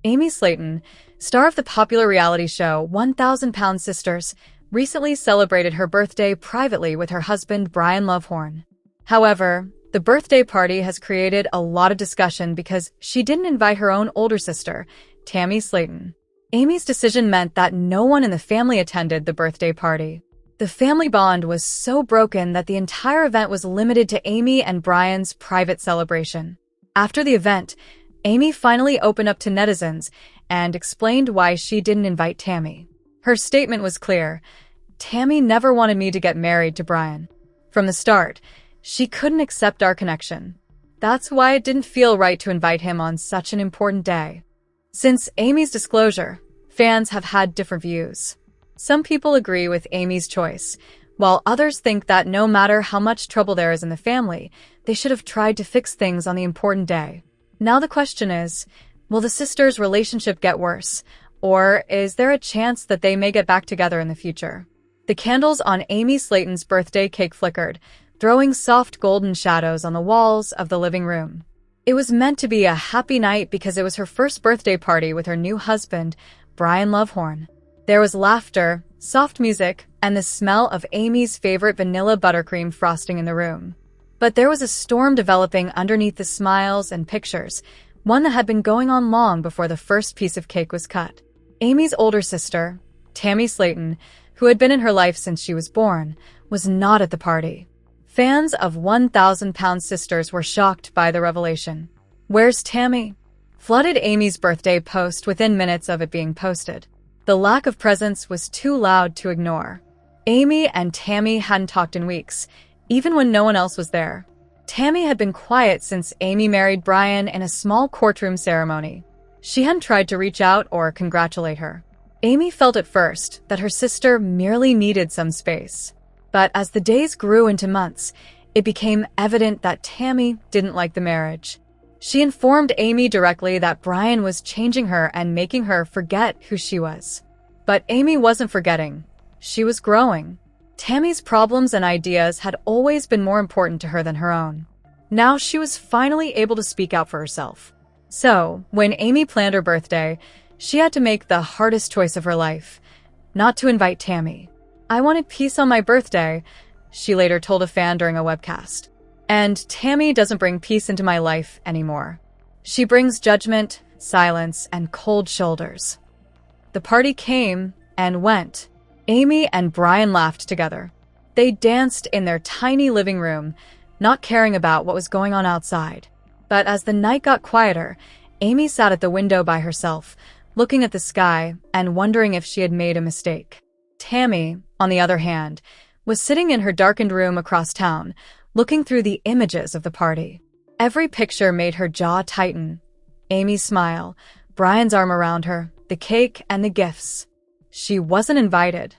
Amy Slaton, star of the popular reality show 1,000-Pound Sisters, recently celebrated her birthday privately with her husband Brian Lovehorn. However, the birthday party has created a lot of discussion because she didn't invite her own older sister, Tammy Slaton. Amy's decision meant that no one in the family attended the birthday party. The family bond was so broken that the entire event was limited to Amy and Brian's private celebration. After the event, Amy finally opened up to netizens and explained why she didn't invite Tammy. Her statement was clear: "Tammy never wanted me to get married to Brian. From the start, she couldn't accept our connection. That's why it didn't feel right to invite him on such an important day." Since Amy's disclosure, fans have had different views. Some people agree with Amy's choice, while others think that no matter how much trouble there is in the family, they should have tried to fix things on the important day. Now the question is, will the sisters' relationship get worse, or is there a chance that they may get back together in the future? The candles on Amy Slaton's birthday cake flickered, throwing soft golden shadows on the walls of the living room. It was meant to be a happy night because it was her first birthday party with her new husband, Brian Lovehorn. There was laughter, soft music, and the smell of Amy's favorite vanilla buttercream frosting in the room. But there was a storm developing underneath the smiles and pictures, one that had been going on long before the first piece of cake was cut. Amy's older sister, Tammy Slaton, who had been in her life since she was born, was not at the party. Fans of 1,000-Pound Sisters were shocked by the revelation. "Where's Tammy?" flooded Amy's birthday post within minutes of it being posted. The lack of presence was too loud to ignore. Amy and Tammy hadn't talked in weeks, even when no one else was there. Tammy had been quiet since Amy married Brian in a small courtroom ceremony. She hadn't tried to reach out or congratulate her. Amy felt at first that her sister merely needed some space. But as the days grew into months, it became evident that Tammy didn't like the marriage. She informed Amy directly that Brian was changing her and making her forget who she was. But Amy wasn't forgetting. She was growing. Tammy's problems and ideas had always been more important to her than her own. Now she was finally able to speak out for herself. So, when Amy planned her birthday, she had to make the hardest choice of her life: not to invite Tammy. "I wanted peace on my birthday," she later told a fan during a webcast. "And Tammy doesn't bring peace into my life anymore. She brings judgment, silence, and cold shoulders." The party came and went. Amy and Brian laughed together. They danced in their tiny living room, not caring about what was going on outside. But as the night got quieter, Amy sat at the window by herself, looking at the sky and wondering if she had made a mistake. Tammy, on the other hand, was sitting in her darkened room across town, looking through the images of the party. Every picture made her jaw tighten. Amy's smile, Brian's arm around her, the cake, and the gifts. She wasn't invited.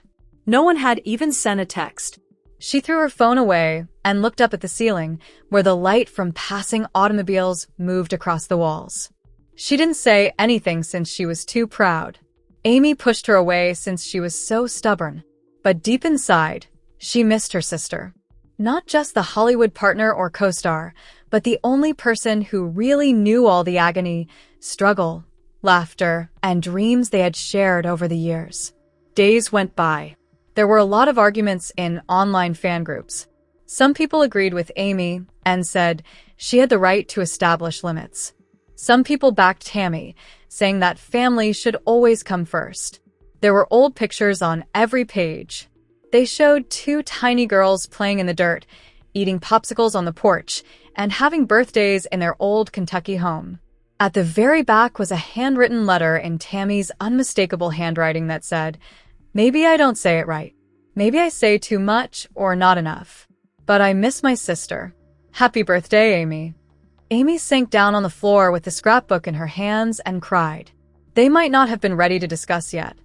No one had even sent a text. She threw her phone away and looked up at the ceiling, where the light from passing automobiles moved across the walls. She didn't say anything since she was too proud. Amy pushed her away since she was so stubborn. But deep inside, she missed her sister. Not just the Hollywood partner or co-star, but the only person who really knew all the agony, struggle, laughter, and dreams they had shared over the years. Days went by. There were a lot of arguments in online fan groups. Some people agreed with Amy and said she had the right to establish limits. Some people backed Tammy, saying that family should always come first. There were old pictures on every page. They showed two tiny girls playing in the dirt, eating popsicles on the porch, and having birthdays in their old Kentucky home. At the very back was a handwritten letter in Tammy's unmistakable handwriting that said, "Maybe I don't say it right. Maybe I say too much or not enough. But I miss my sister. Happy birthday, Amy." Amy sank down on the floor with the scrapbook in her hands and cried. They might not have been ready to discuss yet.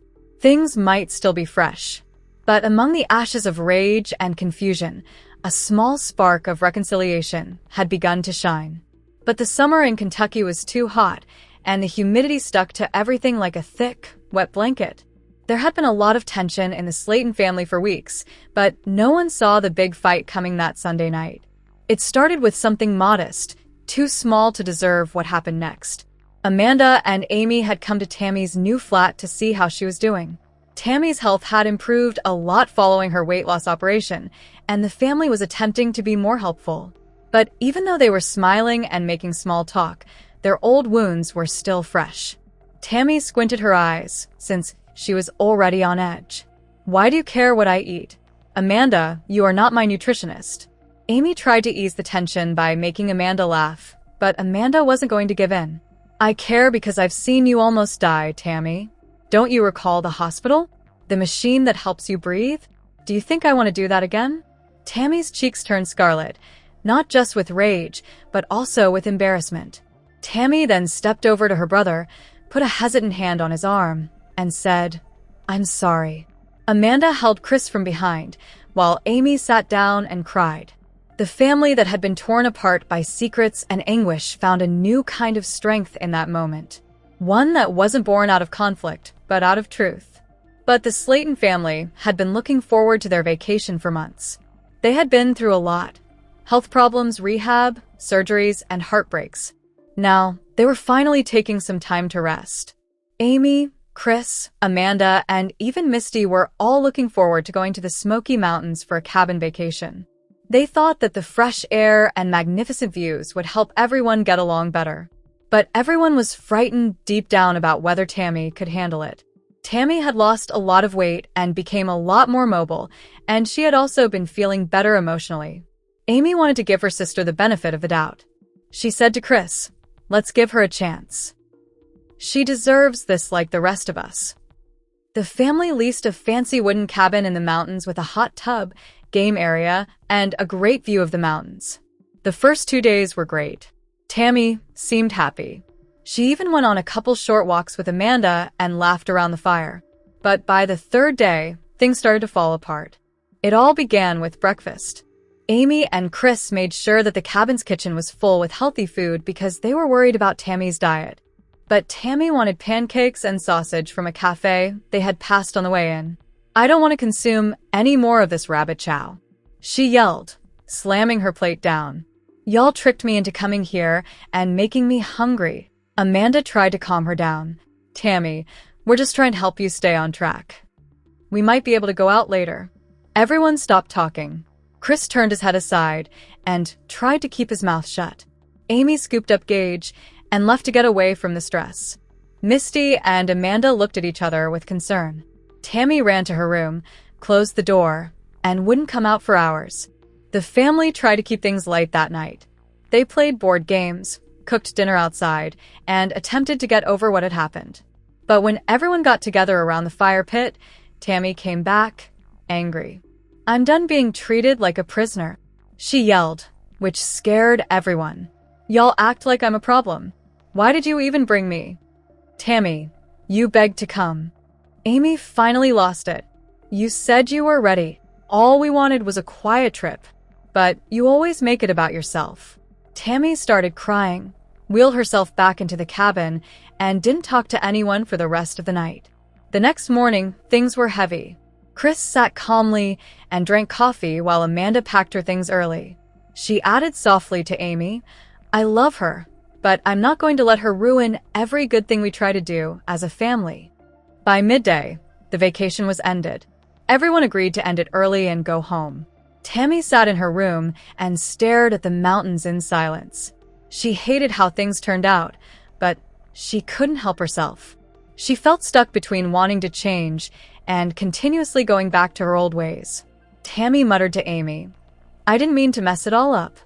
Things might still be fresh. But among the ashes of rage and confusion, a small spark of reconciliation had begun to shine. But the summer in Kentucky was too hot, and the humidity stuck to everything like a thick, wet blanket. There had been a lot of tension in the Slaton family for weeks, but no one saw the big fight coming that Sunday night. It started with something modest, too small to deserve what happened next. Amanda and Amy had come to Tammy's new flat to see how she was doing. Tammy's health had improved a lot following her weight loss operation, and the family was attempting to be more helpful. But even though they were smiling and making small talk, their old wounds were still fresh. Tammy squinted her eyes, since she was already on edge. "Why do you care what I eat? Amanda, you are not my nutritionist." Amy tried to ease the tension by making Amanda laugh, but Amanda wasn't going to give in. "I care because I've seen you almost die, Tammy. Don't you recall the hospital? The machine that helps you breathe? Do you think I want to do that again?" Tammy's cheeks turned scarlet, not just with rage, but also with embarrassment. Tammy then stepped over to her brother, put a hesitant hand on his arm, and said, "I'm sorry." Amanda held Chris from behind, while Amy sat down and cried. The family that had been torn apart by secrets and anguish found a new kind of strength in that moment. One that wasn't born out of conflict, but out of truth. But the Slaton family had been looking forward to their vacation for months. They had been through a lot. Health problems, rehab, surgeries, and heartbreaks. Now, they were finally taking some time to rest. Amy, Chris, Amanda, and even Misty were all looking forward to going to the Smoky Mountains for a cabin vacation. They thought that the fresh air and magnificent views would help everyone get along better. But everyone was frightened deep down about whether Tammy could handle it. Tammy had lost a lot of weight and became a lot more mobile, and she had also been feeling better emotionally. Amy wanted to give her sister the benefit of the doubt. She said to Chris, "Let's give her a chance. She deserves this like the rest of us." The family leased a fancy wooden cabin in the mountains with a hot tub, game area, and a great view of the mountains. The first 2 days were great. Tammy seemed happy. She even went on a couple short walks with Amanda and laughed around the fire. But by the third day, things started to fall apart. It all began with breakfast. Amy and Chris made sure that the cabin's kitchen was full with healthy food because they were worried about Tammy's diet. But Tammy wanted pancakes and sausage from a cafe they had passed on the way in. "I don't want to consume any more of this rabbit chow," she yelled, slamming her plate down. "Y'all tricked me into coming here and making me hungry." Amanda tried to calm her down. "Tammy, we're just trying to help you stay on track. We might be able to go out later." Everyone stopped talking. Chris turned his head aside and tried to keep his mouth shut. Amy scooped up Gage and left to get away from the stress. Misty and Amanda looked at each other with concern. Tammy ran to her room, closed the door, and wouldn't come out for hours. The family tried to keep things light that night. They played board games, cooked dinner outside, and attempted to get over what had happened. But when everyone got together around the fire pit, Tammy came back, angry. "I'm done being treated like a prisoner," she yelled, which scared everyone. "Y'all act like I'm a problem. Why did you even bring me?" "Tammy, you begged to come." Amy finally lost it. "You said you were ready. All we wanted was a quiet trip. But you always make it about yourself." Tammy started crying, wheeled herself back into the cabin, and didn't talk to anyone for the rest of the night. The next morning, things were heavy. Chris sat calmly and drank coffee while Amanda packed her things early. She added softly to Amy, "I love her, but I'm not going to let her ruin every good thing we try to do as a family." By midday, the vacation was ended. Everyone agreed to end it early and go home. Tammy sat in her room and stared at the mountains in silence. She hated how things turned out, but she couldn't help herself. She felt stuck between wanting to change and continuously going back to her old ways. Tammy muttered to Amy, "I didn't mean to mess it all up."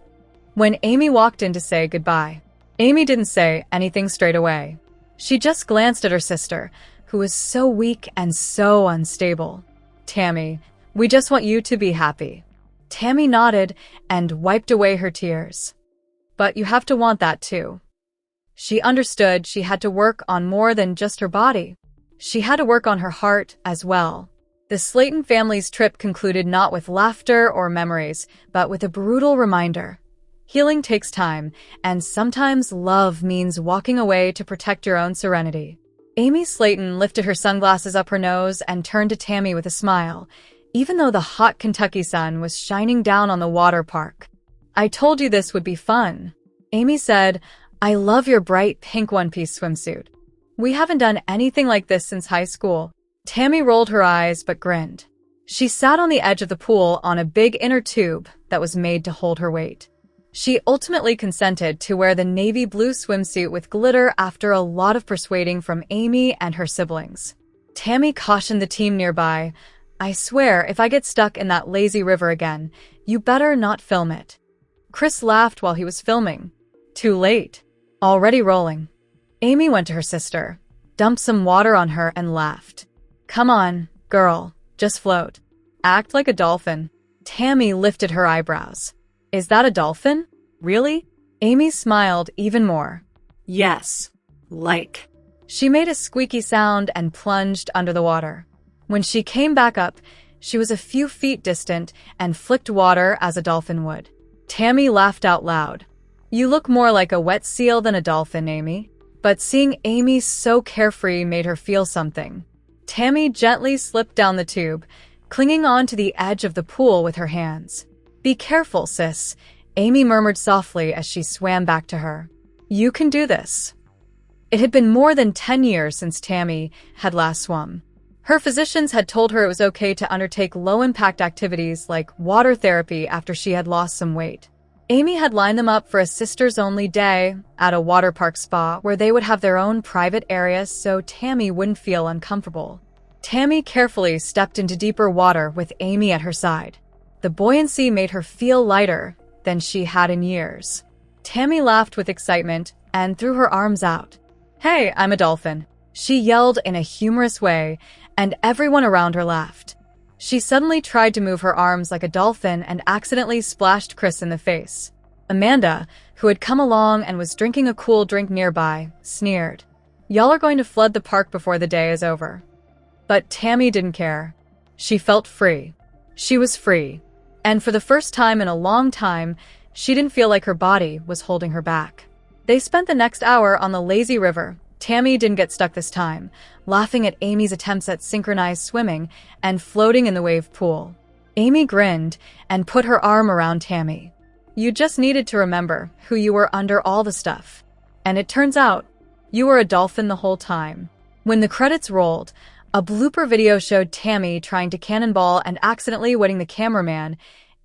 When Amy walked in to say goodbye, Amy didn't say anything straight away. She just glanced at her sister, who was so weak and so unstable. "Tammy, we just want you to be happy." Tammy nodded and wiped away her tears. "But you have to want that too." She understood she had to work on more than just her body. She had to work on her heart as well. The Slaton family's trip concluded not with laughter or memories, but with a brutal reminder. Healing takes time, and sometimes love means walking away to protect your own serenity. Amy Slaton lifted her sunglasses up her nose and turned to Tammy with a smile, even though the hot Kentucky sun was shining down on the water park. "I told you this would be fun." Amy said, I love your bright pink one-piece swimsuit. We haven't done anything like this since high school. Tammy rolled her eyes but grinned. She sat on the edge of the pool on a big inner tube that was made to hold her weight. She ultimately consented to wear the navy blue swimsuit with glitter after a lot of persuading from Amy and her siblings. Tammy cautioned the team nearby, I swear if I get stuck in that lazy river again, you better not film it. Chris laughed while he was filming. Too late. Already rolling. Amy went to her sister, dumped some water on her and laughed. Come on, girl, just float. Act like a dolphin. Tammy lifted her eyebrows. Is that a dolphin? Really? Amy smiled even more. Yes, like. She made a squeaky sound and plunged under the water. When she came back up, she was a few feet distant and flicked water as a dolphin would. Tammy laughed out loud. You look more like a wet seal than a dolphin, Amy. But seeing Amy so carefree made her feel something. Tammy gently slipped down the tube, clinging on to the edge of the pool with her hands. Be careful, sis, Amy murmured softly as she swam back to her. You can do this. It had been more than 10 years since Tammy had last swum. Her physicians had told her it was okay to undertake low-impact activities like water therapy after she had lost some weight. Amy had lined them up for a sisters-only day at a water park spa where they would have their own private area so Tammy wouldn't feel uncomfortable. Tammy carefully stepped into deeper water with Amy at her side. The buoyancy made her feel lighter than she had in years. Tammy laughed with excitement and threw her arms out. Hey, I'm a dolphin, she yelled in a humorous way, and everyone around her laughed. She suddenly tried to move her arms like a dolphin and accidentally splashed Chris in the face. Amanda, who had come along and was drinking a cool drink nearby, sneered. Y'all are going to flood the park before the day is over. But Tammy didn't care. She felt free. She was free. And for the first time in a long time, she didn't feel like her body was holding her back. They spent the next hour on the lazy river. Tammy didn't get stuck this time, laughing at Amy's attempts at synchronized swimming and floating in the wave pool. Amy grinned and put her arm around Tammy. You just needed to remember who you were under all the stuff. And it turns out, you were a dolphin the whole time. When the credits rolled, a blooper video showed Tammy trying to cannonball and accidentally wetting the cameraman,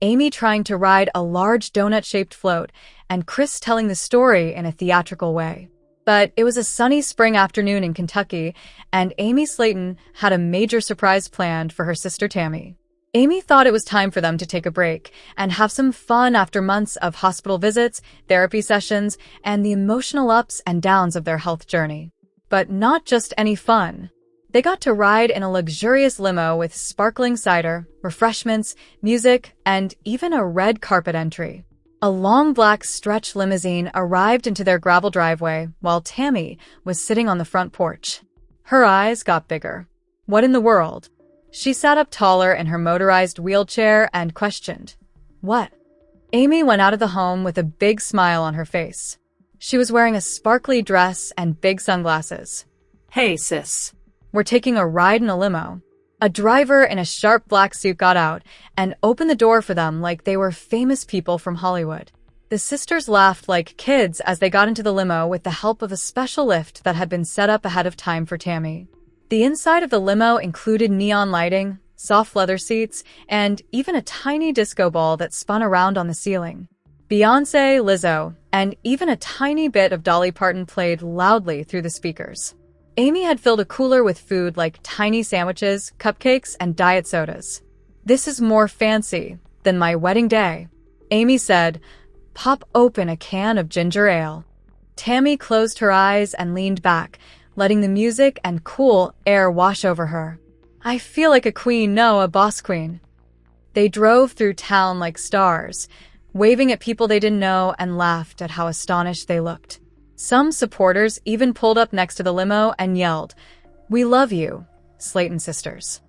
Amy trying to ride a large donut-shaped float, and Chris telling the story in a theatrical way. But it was a sunny spring afternoon in Kentucky, and Amy Slaton had a major surprise planned for her sister Tammy. Amy thought it was time for them to take a break and have some fun after months of hospital visits, therapy sessions, and the emotional ups and downs of their health journey. But not just any fun. They got to ride in a luxurious limo with sparkling cider, refreshments, music, and even a red carpet entry. A long black stretch limousine arrived into their gravel driveway while Tammy was sitting on the front porch. Her eyes got bigger. What in the world? She sat up taller in her motorized wheelchair and questioned, What? Amy went out of the home with a big smile on her face. She was wearing a sparkly dress and big sunglasses. Hey, sis. We're taking a ride in a limo. A driver in a sharp black suit got out and opened the door for them like they were famous people from Hollywood. The sisters laughed like kids as they got into the limo with the help of a special lift that had been set up ahead of time for Tammy. The inside of the limo included neon lighting, soft leather seats, and even a tiny disco ball that spun around on the ceiling. Beyoncé, Lizzo, and even a tiny bit of Dolly Parton played loudly through the speakers. Amy had filled a cooler with food like tiny sandwiches, cupcakes, and diet sodas. This is more fancy than my wedding day, Amy said. Pop open a can of ginger ale. Tammy closed her eyes and leaned back, letting the music and cool air wash over her. I feel like a queen, no, a boss queen. They drove through town like stars, waving at people they didn't know and laughed at how astonished they looked. Some supporters even pulled up next to the limo and yelled, We love you, Slaton sisters.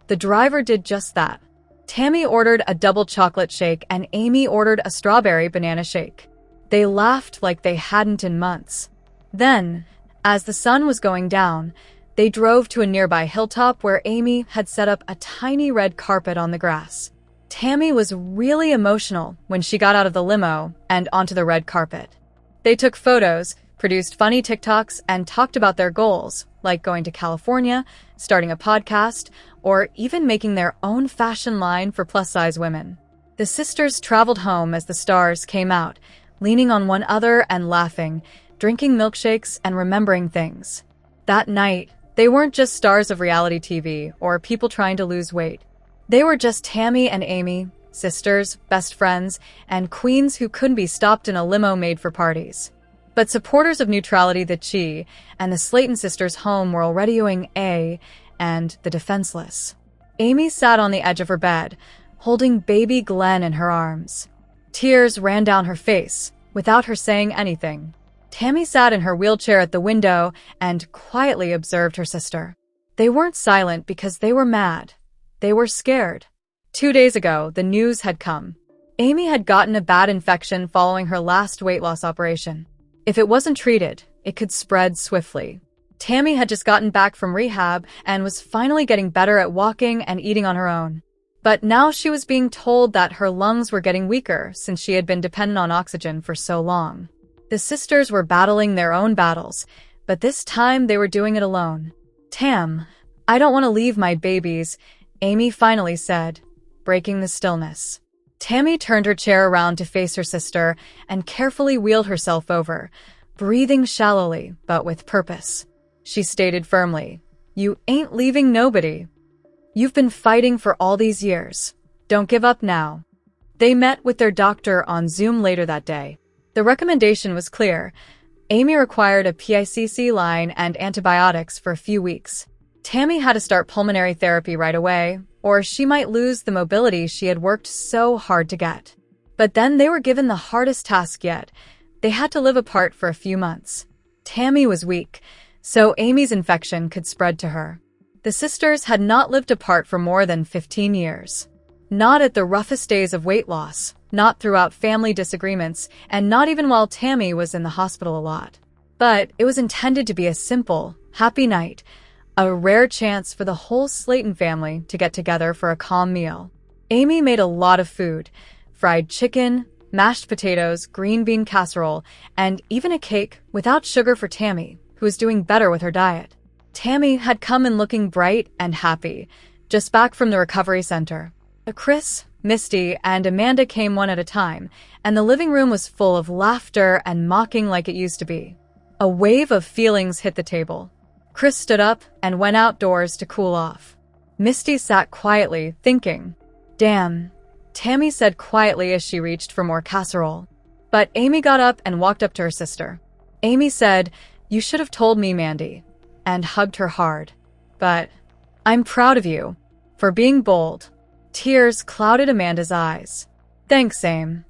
The driver did just that. Tammy ordered a double chocolate shake and Amy ordered a strawberry banana shake. They laughed like they hadn't in months. Then, as the sun was going down, they drove to a nearby hilltop where Amy had set up a tiny red carpet on the grass. Tammy was really emotional when she got out of the limo and onto the red carpet. They took photos, produced funny TikToks, and talked about their goals, like going to California, starting a podcast, or even making their own fashion line for plus-size women. The sisters traveled home as the stars came out, leaning on one another and laughing, drinking milkshakes and remembering things. That night, they weren't just stars of reality TV or people trying to lose weight. They were just Tammy and Amy, sisters, best friends, and queens who couldn't be stopped in a limo made for parties. But supporters of neutrality, the Chi, and the Slaton sisters' home were already doing A and the defenseless. Amy sat on the edge of her bed, holding baby Glenn in her arms. Tears ran down her face, without her saying anything. Tammy sat in her wheelchair at the window and quietly observed her sister. They weren't silent because they were mad. They were scared. 2 days ago, the news had come. Amy had gotten a bad infection following her last weight loss operation. If it wasn't treated, it could spread swiftly. Tammy had just gotten back from rehab and was finally getting better at walking and eating on her own. But now she was being told that her lungs were getting weaker since she had been dependent on oxygen for so long. The sisters were battling their own battles, but this time they were doing it alone. "Tam, I don't want to leave my babies," Amy finally said, breaking the stillness. Tammy turned her chair around to face her sister and carefully wheeled herself over, breathing shallowly but with purpose. She stated firmly, "You ain't leaving nobody. You've been fighting for all these years. Don't give up now." They met with their doctor on Zoom later that day. The recommendation was clear. Amy required a PICC line and antibiotics for a few weeks. Tammy had to start pulmonary therapy right away, or she might lose the mobility she had worked so hard to get. But then they were given the hardest task yet. They had to live apart for a few months. Tammy was weak, so Amy's infection could spread to her. The sisters had not lived apart for more than 15 years. Not at the roughest days of weight loss, not throughout family disagreements, and not even while Tammy was in the hospital a lot. But it was intended to be a simple, happy night, a rare chance for the whole Slaton family to get together for a calm meal. Amy made a lot of food: fried chicken, mashed potatoes, green bean casserole, and even a cake without sugar for Tammy, who was doing better with her diet. Tammy had come in looking bright and happy, just back from the recovery center. Chris, Misty, and Amanda came one at a time, and the living room was full of laughter and mocking like it used to be. A wave of feelings hit the table. Chris stood up and went outdoors to cool off. Misty sat quietly, thinking. "Damn," Tammy said quietly as she reached for more casserole. But Amy got up and walked up to her sister. Amy said, "You should have told me, Mandy," and hugged her hard. "But I'm proud of you for being bold." Tears clouded Amanda's eyes. "Thanks, Amy.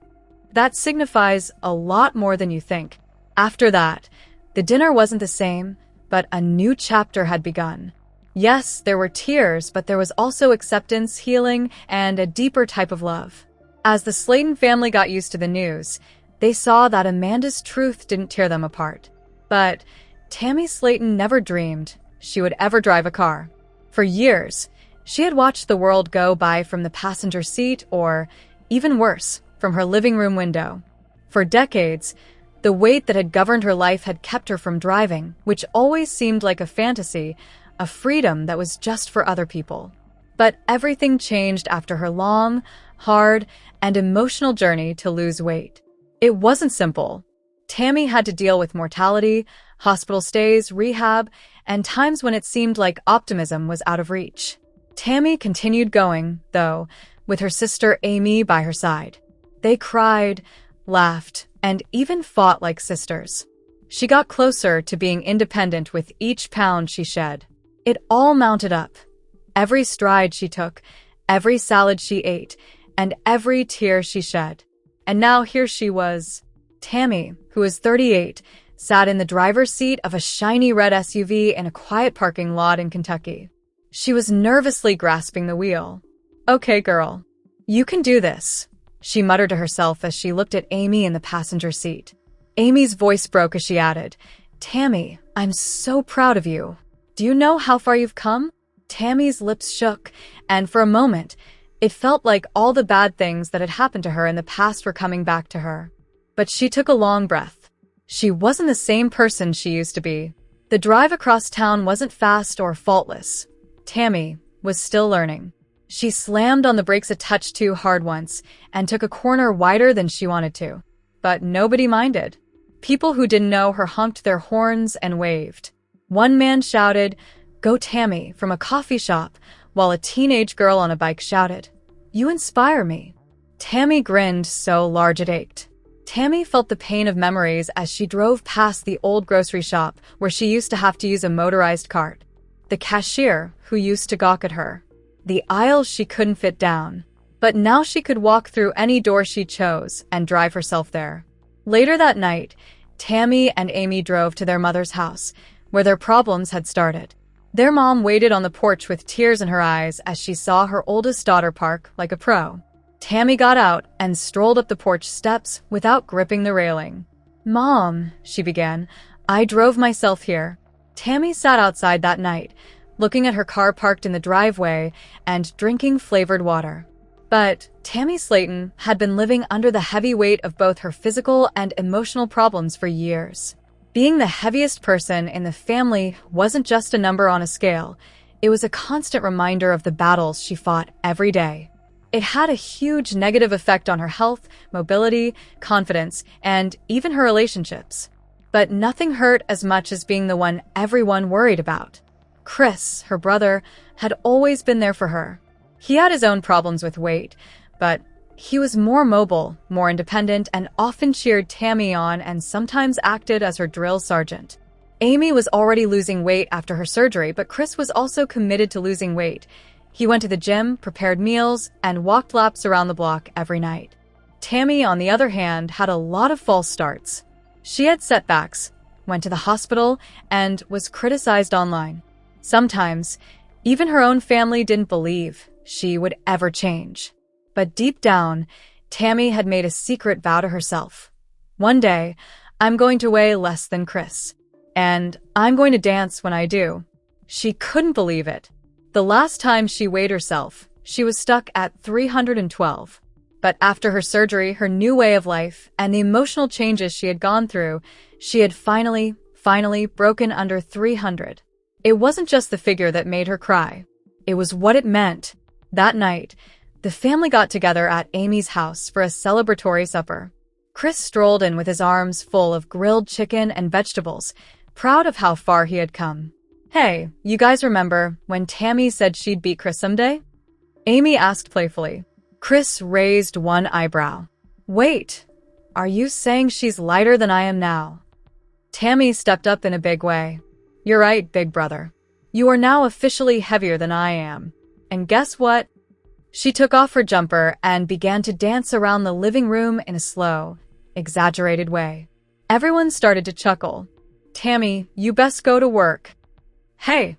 That signifies a lot more than you think." After that, the dinner wasn't the same, but a new chapter had begun. Yes, there were tears, but there was also acceptance, healing, and a deeper type of love. As the Slaton family got used to the news, they saw that Amanda's truth didn't tear them apart. But Tammy Slaton never dreamed she would ever drive a car. For years, she had watched the world go by from the passenger seat or, even worse, from her living room window. For decades, the weight that had governed her life had kept her from driving, which always seemed like a fantasy, a freedom that was just for other people. But everything changed after her long, hard, and emotional journey to lose weight. It wasn't simple. Tammy had to deal with mortality, hospital stays, rehab, and times when it seemed like optimism was out of reach. Tammy continued going, though, with her sister Amy by her side. They cried, laughed, and even fought like sisters. She got closer to being independent with each pound she shed. It all mounted up. Every stride she took, every salad she ate, and every tear she shed. And now here she was. Tammy, who was 38, sat in the driver's seat of a shiny red SUV in a quiet parking lot in Kentucky. She was nervously grasping the wheel. "Okay, girl. You can do this," she muttered to herself as she looked at Amy in the passenger seat. Amy's voice broke as she added, "Tammy, I'm so proud of you. Do you know how far you've come?" Tammy's lips shook, and for a moment, it felt like all the bad things that had happened to her in the past were coming back to her. But she took a long breath. She wasn't the same person she used to be. The drive across town wasn't fast or faultless. Tammy was still learning. She slammed on the brakes a touch too hard once and took a corner wider than she wanted to. But nobody minded. People who didn't know her honked their horns and waved. One man shouted, "Go Tammy," from a coffee shop, while a teenage girl on a bike shouted, "You inspire me." Tammy grinned so large it ached. Tammy felt the pain of memories as she drove past the old grocery shop where she used to have to use a motorized cart. The cashier who used to gawk at her. The aisles she couldn't fit down. But now she could walk through any door she chose and drive herself there. Later that night, Tammy and Amy drove to their mother's house, where their problems had started. Their mom waited on the porch with tears in her eyes as she saw her oldest daughter park like a pro. Tammy got out and strolled up the porch steps without gripping the railing. "Mom," she began, "I drove myself here." Tammy sat outside that night, looking at her car parked in the driveway and drinking flavored water. But Tammy Slaton had been living under the heavy weight of both her physical and emotional problems for years. Being the heaviest person in the family wasn't just a number on a scale. It was a constant reminder of the battles she fought every day. It had a huge negative effect on her health, mobility, confidence, and even her relationships. But nothing hurt as much as being the one everyone worried about. Chris, her brother, had always been there for her. He had his own problems with weight, but he was more mobile, more independent, and often cheered Tammy on and sometimes acted as her drill sergeant. Amy was already losing weight after her surgery, but Chris was also committed to losing weight. He went to the gym, prepared meals, and walked laps around the block every night. Tammy, on the other hand, had a lot of false starts. She had setbacks, went to the hospital, and was criticized online. Sometimes, even her own family didn't believe she would ever change. But deep down, Tammy had made a secret vow to herself. One day, I'm going to weigh less than Chris. And I'm going to dance when I do. She couldn't believe it. The last time she weighed herself, she was stuck at 312. But after her surgery, her new way of life, and the emotional changes she had gone through, she had finally broken under 300. It wasn't just the figure that made her cry. It was what it meant. That night, the family got together at Amy's house for a celebratory supper. Chris strolled in with his arms full of grilled chicken and vegetables, proud of how far he had come. "Hey, you guys remember when Tammy said she'd beat Chris someday?" Amy asked playfully. Chris raised one eyebrow. "Wait, are you saying she's lighter than I am now?" Tammy stepped up in a big way. "You're right, big brother. You are now officially heavier than I am. And guess what?" She took off her jumper and began to dance around the living room in a slow, exaggerated way. Everyone started to chuckle. "Tammy, you best go to work." "Hey!"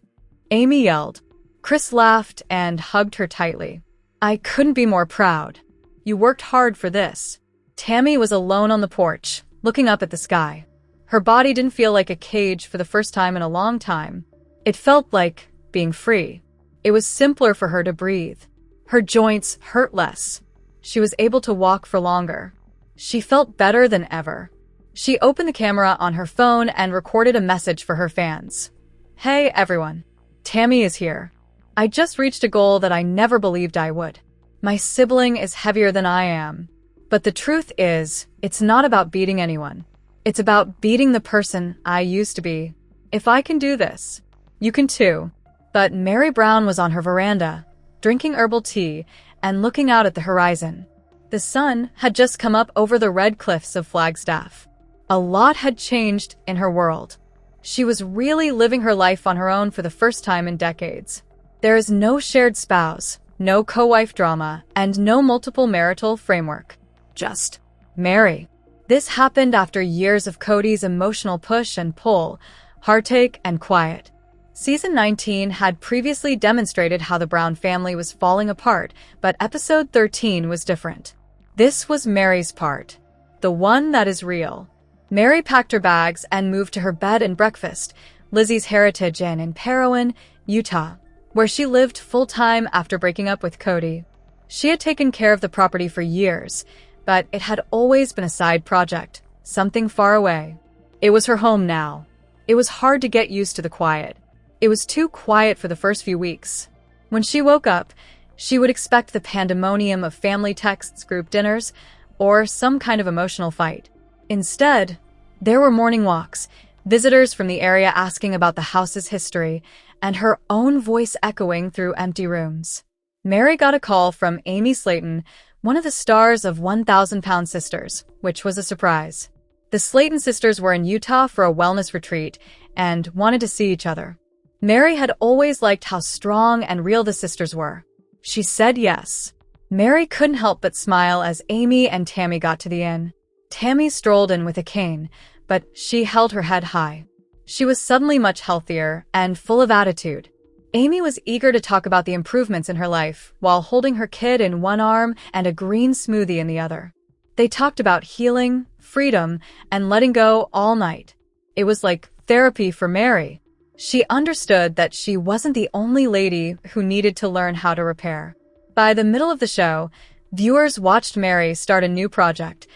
Amy yelled. Chris laughed and hugged her tightly. "I couldn't be more proud. You worked hard for this." Tammy was alone on the porch, looking up at the sky. Her body didn't feel like a cage for the first time in a long time. It felt like being free. It was simpler for her to breathe. Her joints hurt less. She was able to walk for longer. She felt better than ever. She opened the camera on her phone and recorded a message for her fans. "Hey, everyone. Tammy is here. I just reached a goal that I never believed I would. My sibling is heavier than I am. But the truth is, it's not about beating anyone. It's about beating the person I used to be. If I can do this, you can too." But Mary Brown was on her veranda, drinking herbal tea and looking out at the horizon. The sun had just come up over the red cliffs of Flagstaff. A lot had changed in her world. She was really living her life on her own for the first time in decades. There is no shared spouse, no co-wife drama, and no multiple marital framework. Just Mary. This happened after years of Cody's emotional push and pull, heartache and quiet. Season 19 had previously demonstrated how the Brown family was falling apart, but episode 13 was different. This was Mary's part, the one that is real. Mary packed her bags and moved to her bed and breakfast, Lizzie's Heritage Inn in Parowan, Utah, where she lived full-time after breaking up with Cody. She had taken care of the property for years, but it had always been a side project, something far away. It was her home now. It was hard to get used to the quiet. It was too quiet for the first few weeks. When she woke up, she would expect the pandemonium of family texts, group dinners, or some kind of emotional fight. Instead, there were morning walks, visitors from the area asking about the house's history, and her own voice echoing through empty rooms. Mary got a call from Amy Slaton, one of the stars of 1,000-Pound Sisters, which was a surprise. The Slaton sisters were in Utah for a wellness retreat and wanted to see each other. Mary had always liked how strong and real the sisters were. She said yes. Mary couldn't help but smile as Amy and Tammy got to the inn. Tammy strolled in with a cane, but she held her head high. She was suddenly much healthier and full of attitude. Amy was eager to talk about the improvements in her life while holding her kid in one arm and a green smoothie in the other. They talked about healing, freedom, and letting go all night. It was like therapy for Mary. She understood that she wasn't the only lady who needed to learn how to repair. By the middle of the show, viewers watched Mary start a new project,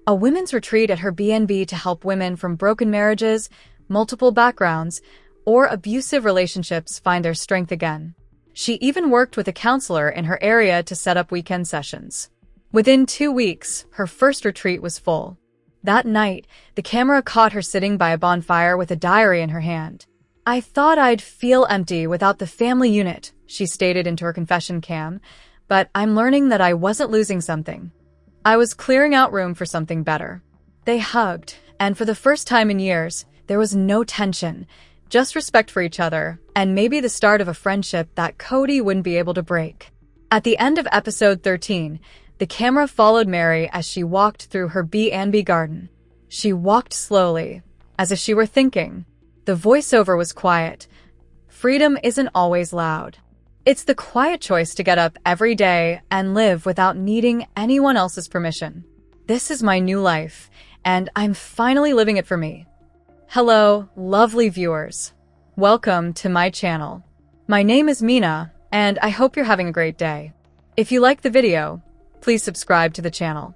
a women's retreat at her B&B to help women from broken marriages, multiple backgrounds, or abusive relationships find their strength again. She even worked with a counselor in her area to set up weekend sessions. Within 2 weeks, her first retreat was full. That night, the camera caught her sitting by a bonfire with a diary in her hand. "I thought I'd feel empty without the family unit," she stated into her confession cam, "but I'm learning that I wasn't losing something. I was clearing out room for something better." They hugged, and for the first time in years, there was no tension, just respect for each other, and maybe the start of a friendship that Cody wouldn't be able to break. At the end of episode 13, the camera followed Mary as she walked through her B&B garden. She walked slowly, as if she were thinking. The voiceover was quiet. Freedom isn't always loud. It's the quiet choice to get up every day and live without needing anyone else's permission. This is my new life, and I'm finally living it for me. Hello, lovely viewers. Welcome to my channel. My name is Mina, and I hope you're having a great day. If you like the video, please subscribe to the channel.